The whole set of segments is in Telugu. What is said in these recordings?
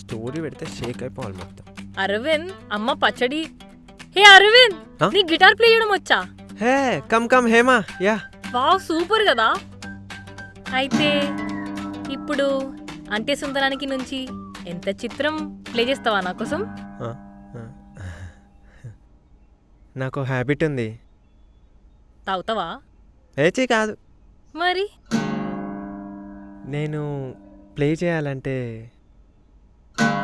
స్టోరీ పెడితే షేక్ అయిపోవాలి మొత్తం. అరవింద్ అమ్మ పచ్చడి. హే అరవింద్, నీ గిటార్ ప్లే చేయడం వచ్చా? Hey come come Hema. Yeah wow super కదా. అయితే ఇప్పుడు అంటే సుందరానికి నుంచి ఎంత చిత్రం ప్లే చేస్తావా నా కోసం? నాకు హ్యాబిట్ ఉంది. తాగుతావా? ఏచీ కాదు, మరి నేను ప్లే చేయాలంటే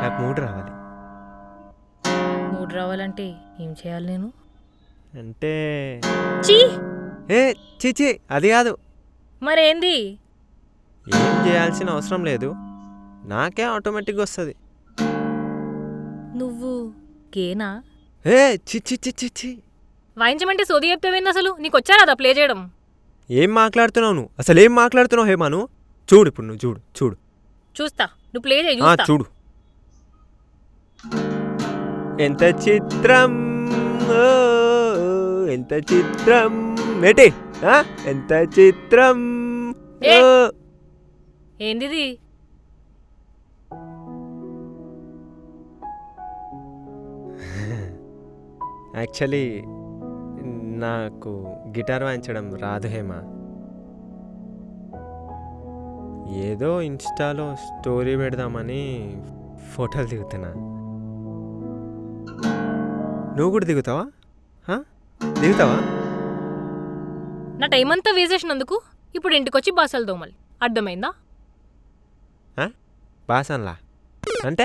నాకు మూడ్ రావాలి. మూడు రావాలంటే ఏం చేయాలి నేను? అంటే చీ, ఏ చిచి అది కాదు. మరేంది? ఏం చేయాల్సిన అవసరం లేదు, నాకే ఆటోమేటిక్గా వస్తుంది. నువ్వు గేనా? ఏ చిచి చిచి చి వాయించమంటే సోది చెప్తావేంది? అసలు నీకు వచ్చా రాదా ప్లే చేయడం? ఏం మాట్లాడుతున్నావు నువ్వు? అసలు ఏం మాట్లాడుతున్నావు హేమాను? చూడు ఇప్పుడు నువ్వు చూడు చూడు. చూస్తా, నువ్వు ప్లే చేయి చూస్తా. చూడు ఎంత చిత్రం, ఓ, ఎంత చిత్రం ఏటి, ఎంత చిత్రం. ఏ? ఓ. ఏందిది? యాక్చువల్లీ నాకు గిటార్ వాయించడం రాదు హేమ. ఏదో ఇన్స్టాలో స్టోరీ పెడదామని ఫోటోలు దిగుతున్నా. నువ్వు కూడా దిగుతావా? దిగుతావా? నా టైం అంతా వేసేసినందుకు ఇప్పుడు ఇంటికొచ్చి బాసలు దోమలు. అర్థమైందా? బాసన్లా అంటే